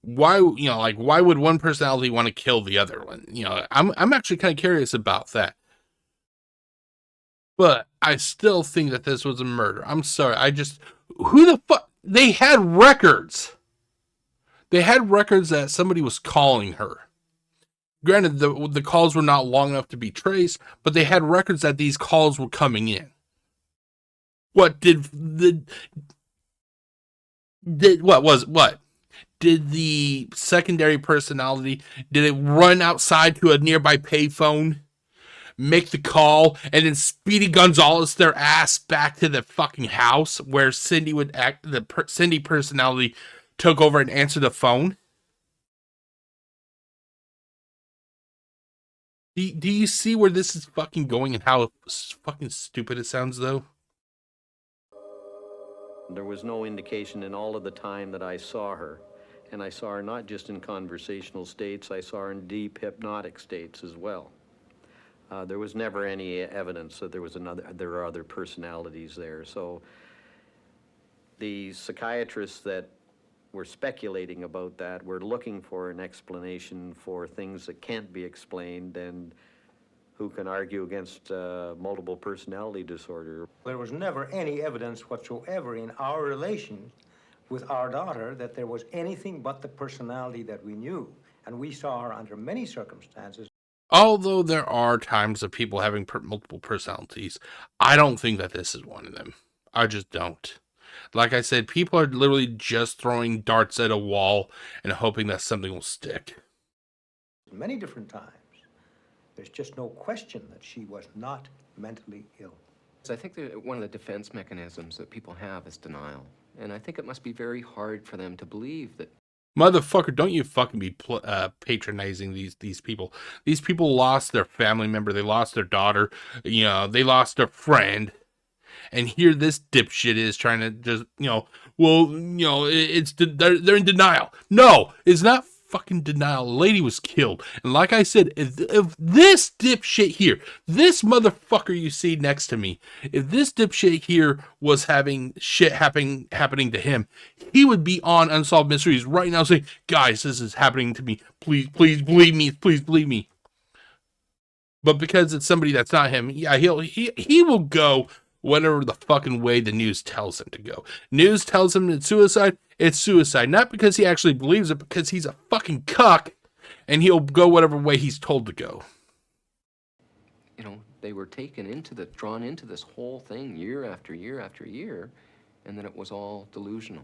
Why would one personality want to kill the other one? I'm actually kind of curious about that. But I still think that this was a murder. I'm sorry. Who the fuck? They had records. They had records that somebody was calling her. Granted, the calls were not long enough to be traced, but they had records that these calls were coming in. What did the secondary personality, did it run outside to a nearby payphone, make the call, and then Speedy Gonzalez their ass back to the fucking house where Cindy would act, Cindy personality took over and answered the phone? Do you see where this is fucking going and how fucking stupid it sounds, though? There was no indication in all of the time that I saw her, and I saw her not just in conversational states, I saw her in deep hypnotic states as well. There was never any evidence that there were other personalities there. So the psychiatrists that were speculating about that were looking for an explanation for things that can't be explained, and who can argue against multiple personality disorder. There was never any evidence whatsoever in our relation with our daughter that there was anything but the personality that we knew. And we saw her under many circumstances. Although there are times of people having multiple personalities, I don't think that this is one of them. I just don't. Like I said, people are literally just throwing darts at a wall and hoping that something will stick. Many different times. There's just no question that she was not mentally ill. I think that one of the defense mechanisms that people have is denial. And I think it must be very hard for them to believe that. Motherfucker, don't you fucking be patronizing these people. These people lost their family member. They lost their daughter. You know, they lost their friend. And here this dipshit is trying to just, well, they're in denial. No, it's not fucking denial. The lady was killed. And like I said, if this dipshit here, this motherfucker you see next to me, if this dipshit here was having shit happening to him, he would be on Unsolved Mysteries right now saying, guys, this is happening to me. Please believe me. Please believe me. But because it's somebody that's not him, yeah, he will go whatever the fucking way the news tells him to go. News tells him it's suicide. Not because he actually believes it, because he's a fucking cuck, and he'll go whatever way he's told to go. You know, they were drawn into this whole thing year after year after year, and then it was all delusional.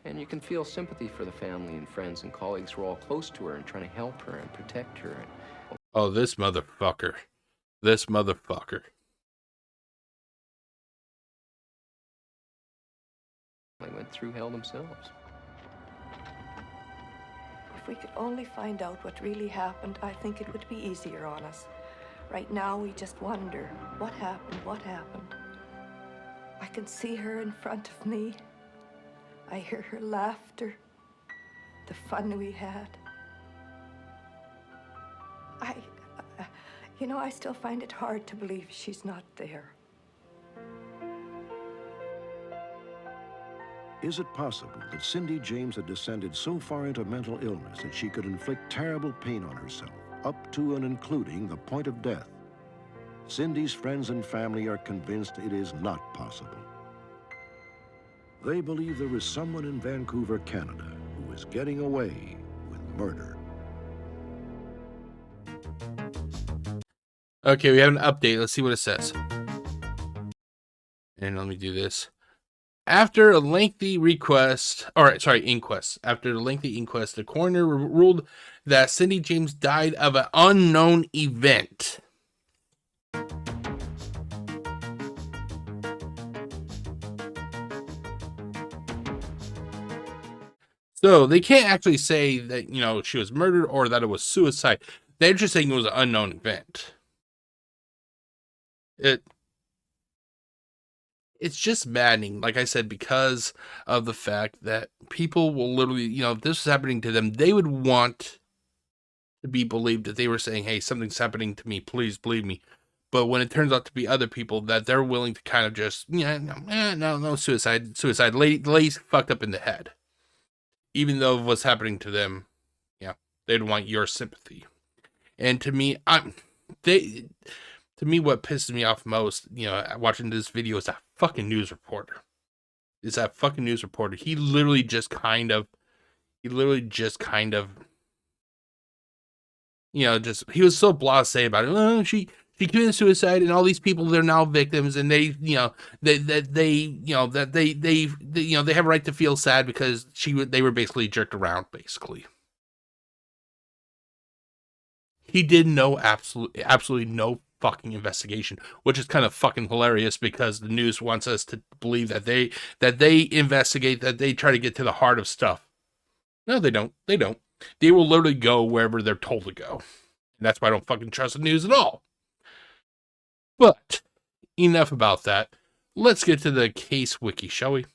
And you can feel sympathy for the family and friends and colleagues who are all close to her and trying to help her and protect her. Oh, this motherfucker. They went through hell themselves. If we could only find out what really happened, I think it would be easier on us. Right now, we just wonder, what happened? I can see her in front of me. I hear her laughter, the fun we had. I still find it hard to believe she's not there. Is it possible that Cindy James had descended so far into mental illness that she could inflict terrible pain on herself, up to and including the point of death? Cindy's friends and family are convinced it is not possible. They believe there is someone in Vancouver, Canada, who is getting away with murder. Okay, we have an update. Let's see what it says. And let me do this. After a lengthy inquest, after the lengthy inquest, the coroner ruled that Cindy James died of an unknown event. So they can't actually say that, she was murdered or that it was suicide. They're just saying it was an unknown event. It's just maddening, like I said, because of the fact that people will literally, if this was happening to them, they would want to be believed that they were saying, hey, something's happening to me, please believe me. But when it turns out to be other people, that they're willing to kind of just, no, suicide, lady's fucked up in the head. Even though what's happening to them, they'd want your sympathy. And to me, what pisses me off most, watching this video is that fucking news reporter. He literally just kind of, he was so blasé about it. Oh, she committed suicide, and all these people, they're now victims, and they have a right to feel sad because they were basically jerked around, basically. He did absolutely no fucking investigation, which is kind of fucking hilarious because the news wants us to believe that they investigate, that they try to get to the heart of stuff. No, they don't. They will literally go wherever they're told to go. And that's why I don't fucking trust the news at all. But enough about that. Let's get to the case wiki, shall we?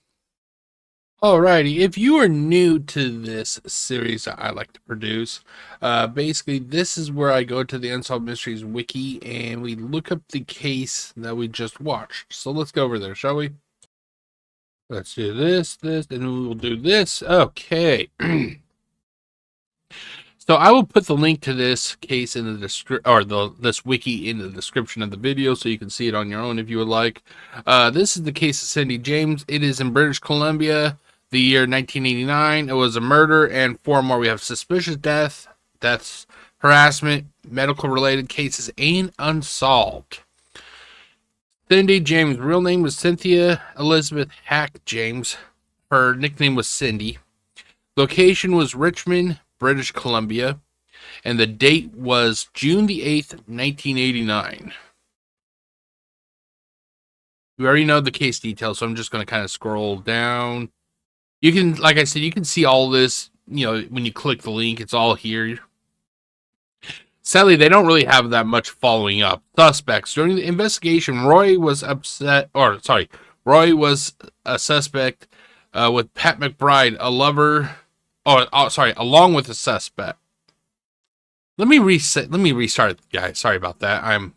Alrighty, if you are new to this series that I like to produce, basically this is where I go to the Unsolved Mysteries wiki and we look up the case that we just watched. So let's go over there, shall we? Let's do this, and we will do this. Okay. So I will put the link to this case in the this wiki in the description of the video so you can see it on your own if you would like. This is the case of Cindy James. It is in British Columbia, the year 1989. It was a murder and 4 more. We have suspicious deaths, harassment, medical-related cases, and unsolved. Cindy James' real name was Cynthia Elizabeth Hack James. Her nickname was Cindy. Location was Richmond, British Columbia, and the date was June the 8th, 1989. You already know the case details, so I'm just going to kind of scroll down. You can, like I said, you can see all this when you click the link, it's all here. Sadly, they don't really have that much following up. Suspects. During the investigation, Roy was a suspect with Pat McBride, a lover. Along with a suspect. Let me restart, guys. Sorry about that. I'm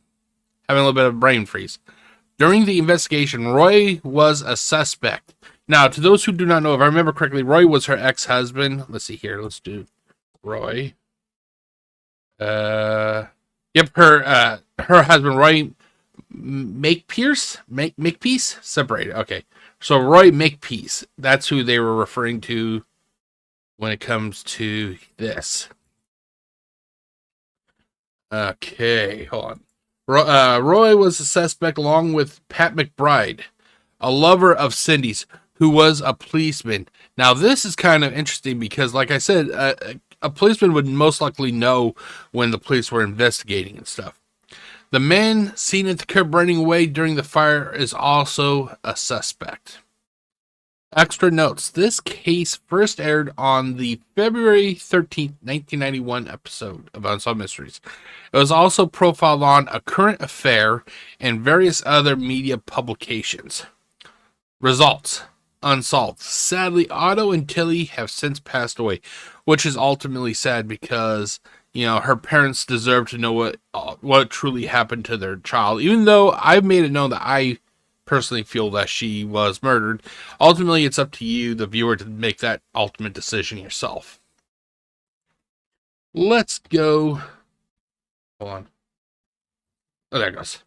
having a little bit of a brain freeze. During the investigation, Roy was a suspect. Now, to those who do not know, if I remember correctly, Roy was her ex-husband. Let's see here. Let's do Roy. Her husband, Roy Makepeace, separated. Okay. So Roy Makepeace, that's who they were referring to when it comes to this. Okay, hold on. Roy was a suspect along with Pat McBride, a lover of Cindy's, who was a policeman. Now, this is kind of interesting because, like I said, a policeman would most likely know when the police were investigating and stuff. The man seen at the curb burning away during the fire is also a suspect. Extra notes. This case first aired on the February 13th, 1991 episode of Unsolved Mysteries. It was also profiled on A Current Affair and various other media publications. Results. Unsolved. Sadly, Otto and Tilly have since passed away, which is ultimately sad because, her parents deserve to know what truly happened to their child. Even though I've made it known that I personally feel that she was murdered, ultimately it's up to you, the viewer, to make that ultimate decision yourself. Let's go. Hold on. Oh, there it goes.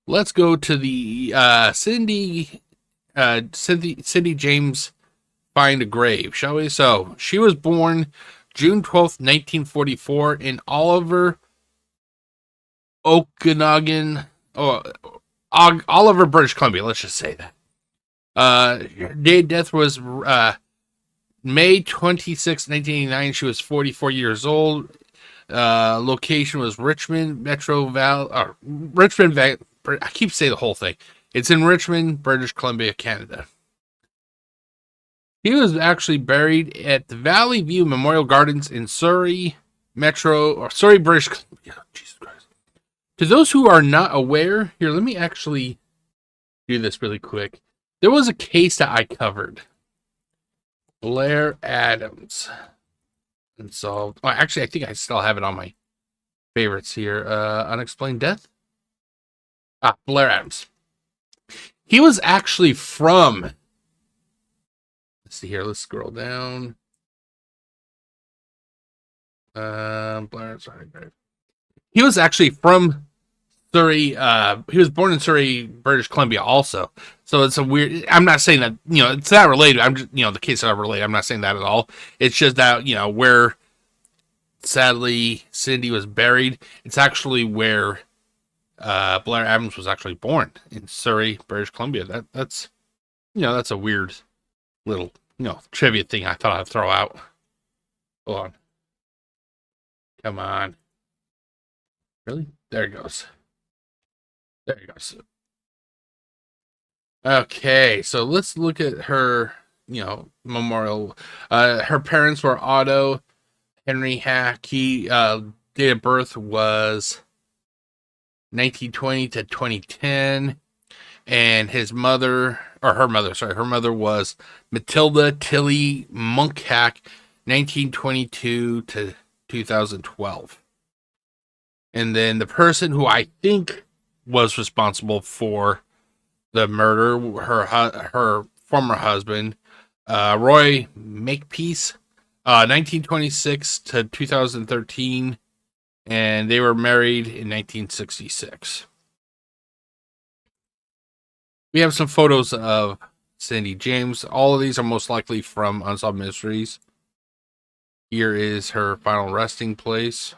Let's go to the Cindy James Find a Grave, shall we? So, she was born June 12th, 1944 in Oliver, British Columbia. Let's just say that. Day of death was May 26, 1989. She was 44 years old. Location was Richmond, I keep saying the whole thing. It's in Richmond, British Columbia, Canada. He was actually buried at the Valley View Memorial Gardens in Surrey, British Columbia. Jesus Christ. To those who are not aware, here, let me actually do this really quick. There was a case that I covered. Blair Adams. Unsolved. Well, actually, I think I still have it on my favorites here. Unexplained Death. Blair Adams. He was actually from... Let's see here. Let's scroll down. He was actually from Surrey. He was born in Surrey, British Columbia also. So it's a weird... I'm not saying that, it's not related. I'm just, the case are related. I'm not saying that at all. It's just that, where sadly Cindy was buried, it's actually where Blair Adams was actually born, in Surrey, British Columbia. That's that's a weird little, trivia thing I thought I'd throw out. Hold on. Come on. Really? There it goes. There it goes. Okay, so let's look at her, memorial. Her parents were Otto Henry Hack. He, date of birth was 1920 to 2010. And her mother was Matilda Tilly Monkhack, 1922 to 2012. And then the person who I think was responsible for the murder, her former husband, Roy Makepeace, 1926 to 2013, and they were married in 1966. We have some photos of Cindy James. All of these are most likely from Unsolved Mysteries. Here is her final resting place.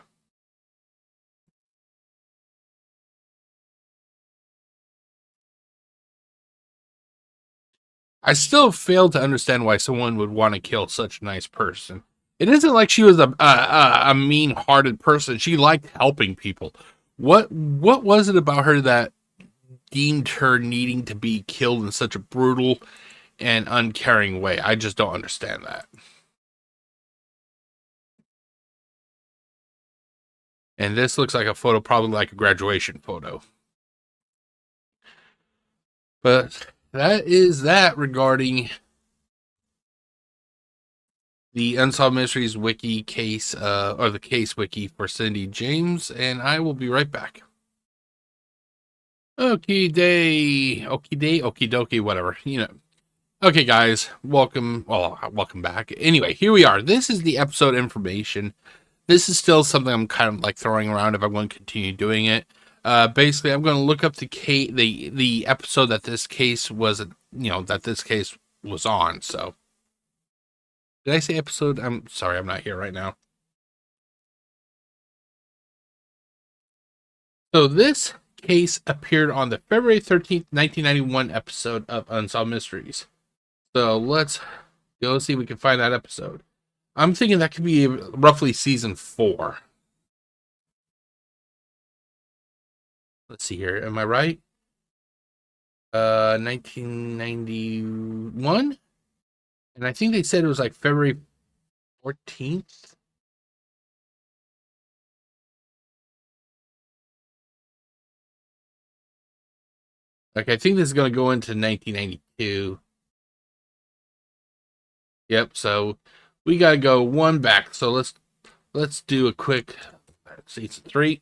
I still fail to understand why someone would want to kill such a nice person. It isn't like she was a mean-hearted person. She liked helping people. What was it about her that deemed her needing to be killed in such a brutal and uncaring way? I just don't understand that. And this looks like a photo, probably like a graduation photo. But that is that regarding the Unsolved Mysteries wiki case, or the case wiki for Cindy James, and I will be right back. Okie dokie, whatever, you know. Okay, guys, welcome back. Anyway, here we are. This is the episode information. This is still something I'm kind of like throwing around if I'm going to continue doing it. Basically, I'm going to look up the episode that this case was, that this case was on. So, did I say episode? I'm sorry, I'm not here right now. So this case appeared on the February 13th, 1991 episode of Unsolved Mysteries. So let's go see if we can find that episode. I'm thinking that could be roughly season 4. Let's see here. Am I right? 1991? And I think they said it was like February 14th. Like, I think this is going to go into 1992. Yep, so we got to go one back. So let's do a quick season 3.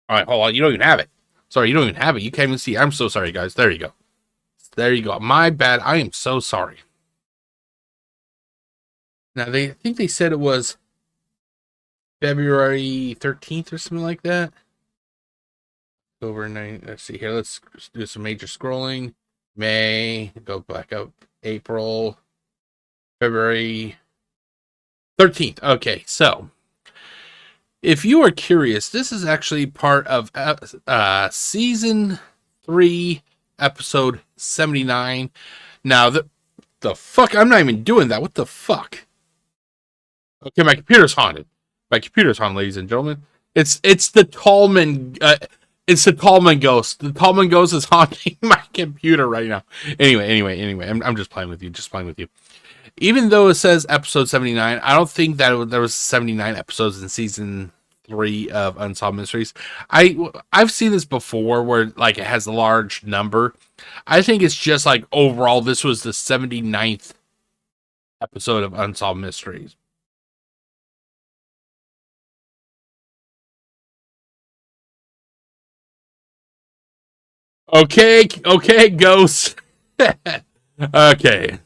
All right, hold on. You don't even have it. Sorry, you don't even have it. You can't even see. I'm so sorry, guys. There you go. There you go. My bad. I am so sorry. Now, I think they said it was February 13th or something like that. Over 9. Let's see here. Let's do some major scrolling. May. Go back up. April. February 13th. Okay, so if you are curious, this is actually part of season 3, episode 79. Now, the fuck? I'm not even doing that. What the fuck? Okay, my computer's haunted. My computer's haunted, ladies and gentlemen. It's the Tallman. It's the Tallman ghost. The Tallman ghost is haunting my computer right now. Anyway. I'm just playing with you. Even though it says episode 79, I don't think that there was 79 episodes in season 3 of Unsolved Mysteries. I've seen this before where like it has a large number. I think it's just like overall this was the 79th episode of Unsolved Mysteries. Okay, ghosts. Okay.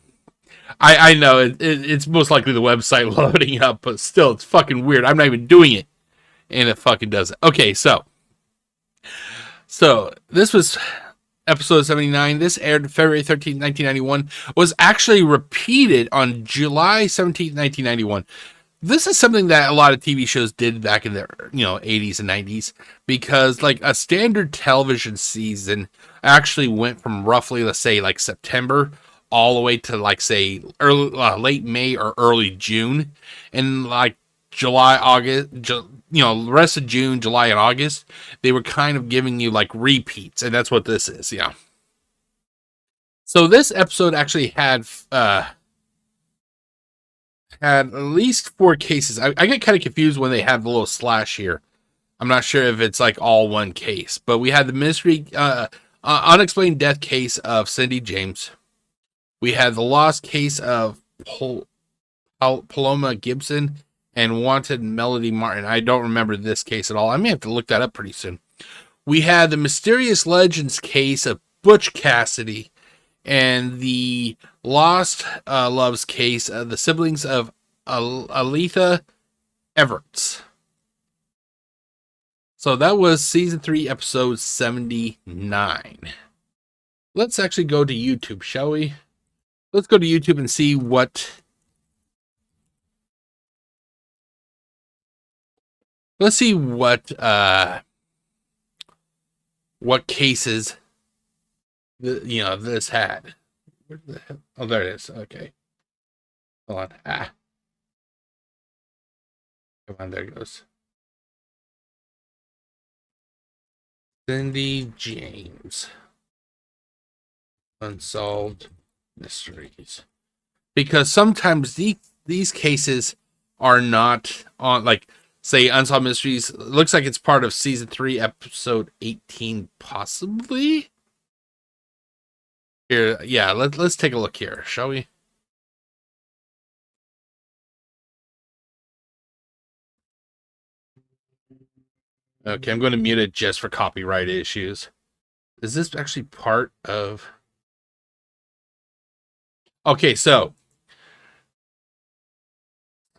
I know it's most likely the website loading up, but still, it's fucking weird. I'm not even doing it, and it fucking does it. Okay, so this was episode 79. This aired February 13th, 1991. Was actually repeated on July 17th, 1991. This is something that a lot of TV shows did back in the 80s and 90s, because like a standard television season actually went from roughly, let's say, like September all the way to like say late May or early June, and like July, August, the rest of June, July, and August, they were kind of giving you like repeats, and that's what this is, yeah. So this episode actually had at least 4 cases. I get kind of confused when they have the little slash here. I'm not sure if it's like all one case, but we had the mystery, unexplained death case of Cindy James. We had the lost case of Paloma Gibson and wanted Melody Martin. I don't remember this case at all. I may have to look that up pretty soon. We had the mysterious legends case of Butch Cassidy and the lost loves case of the siblings of Aletha Everts. So that was season 3, episode 79. Let's actually go to YouTube, shall we? Let's go to YouTube and see what... Let's see what cases this had. Where the hell? Oh, there it is. Okay. Hold on. Come on, there it goes. Cindy James. Unsolved Mysteries. Because sometimes these cases are not on, like, say Unsolved Mysteries. It looks like it's part of season 3, episode 18, possibly. Here, yeah, let's take a look here, shall we? Okay, I'm going to mute it just for copyright issues. Is this actually part of... Okay, so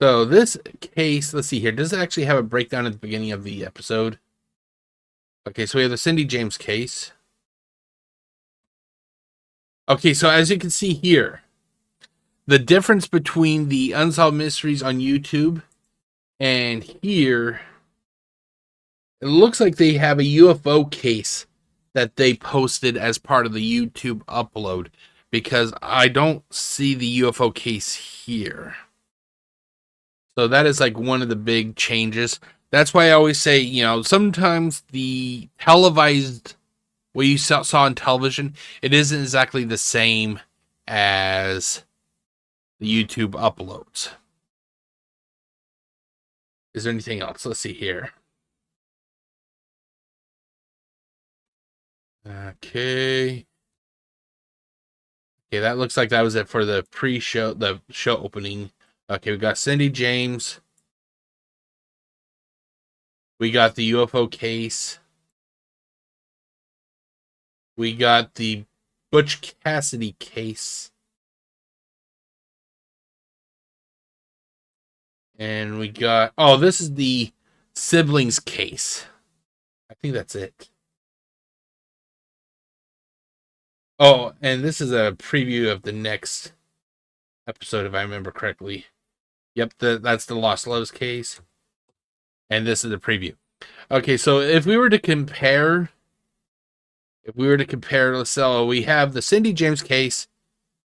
this case, let's see here. Does it actually have a breakdown at the beginning of the episode? Okay, so we have the Cindy James case. Okay, so as you can see here, the difference between the Unsolved Mysteries on YouTube and here, it looks like they have a UFO case that they posted as part of the YouTube upload, because I don't see the UFO case here. So that is like one of the big changes. That's why I always say, you know, sometimes the televised, what you saw on television, it isn't exactly the same as the YouTube uploads. Is there anything else? Let's see here. Okay. Okay, that looks like that was it for the pre-show, the show opening. Okay, we got Cindy James. We got the UFO case. We got the Butch Cassidy case. And we got... Oh, this is the siblings case. I think that's it. Oh, and this is a preview of the next episode, if I remember correctly. Yep, that's the Lost Loves case. And this is a preview. Okay, so if we were to compare... let's say we have the Cindy James case.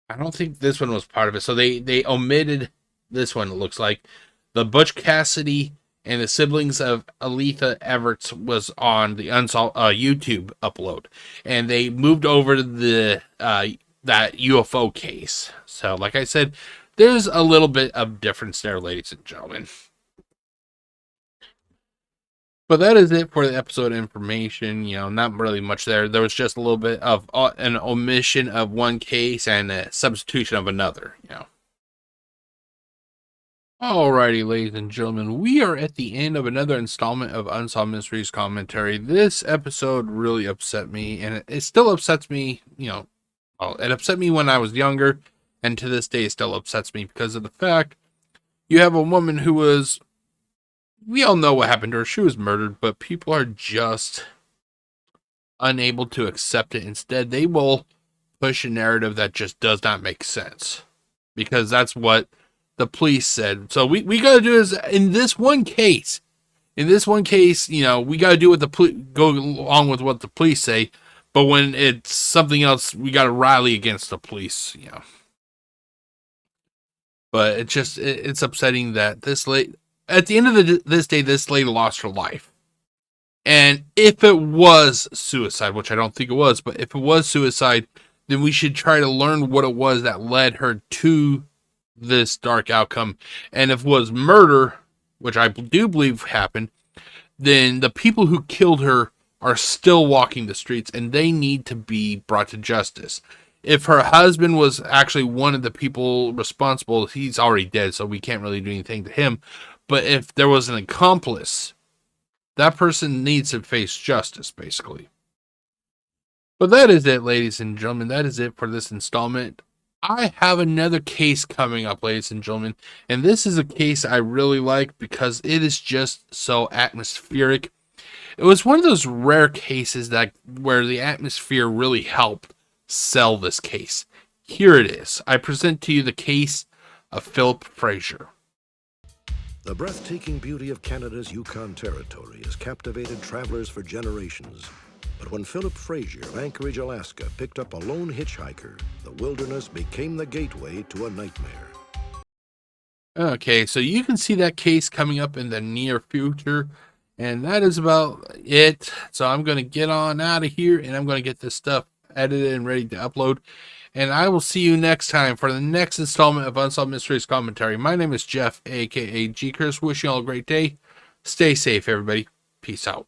I don't think this one was part of it. So they omitted this one, it looks like. The Butch Cassidy and the siblings of Aletha Everts was on the Unsolved YouTube upload. And they moved over to the that UFO case. So, like I said, there's a little bit of difference there, ladies and gentlemen. But that is it for the episode information. You know, not really much there. There was just a little bit of an omission of one case and a substitution of another, you know. Alrighty, ladies and gentlemen, we are at the end of another installment of Unsolved Mysteries commentary. This episode really upset me, and it still upsets me, you know. Well, it upset me when I was younger, and to this day it still upsets me because of the fact you have a woman who was... We all know what happened to her. She was murdered, but people are just unable to accept it. Instead, they will push a narrative that just does not make sense, because that's what the police said. So we got to do is in this one case, you know, we got to do what the go along with what the police say. But when it's something else, we got to rally against the police, you know. But it's upsetting that this late. At the end of this day, this lady lost her life. And if it was suicide, which I don't think it was, but if it was suicide, then we should try to learn what it was that led her to this dark outcome. And if it was murder, which I do believe happened, then the people who killed her are still walking the streets, and they need to be brought to justice. If her husband was actually one of the people responsible, he's already dead, so we can't really do anything to him. But if there was an accomplice, that person needs to face justice, basically. But that is it, ladies and gentlemen. That is it for this installment. I have another case coming up, ladies and gentlemen. And this is a case I really like because it is just so atmospheric. It was one of those rare cases where the atmosphere really helped sell this case. Here it is. I present to you the case of Philip Fraser. The breathtaking beauty of Canada's Yukon Territory has captivated travelers for generations. But when Philip Fraser of Anchorage, Alaska, picked up a lone hitchhiker, the wilderness became the gateway to a nightmare. Okay, so you can see that case coming up in the near future. And that is about it. So I'm going to get on out of here, and I'm going to get this stuff edited and ready to upload. And I will see you next time for the next installment of Unsolved Mysteries Commentary. My name is Jeff, a.k.a. GCurse. Wishing you all a great day. Stay safe, everybody. Peace out.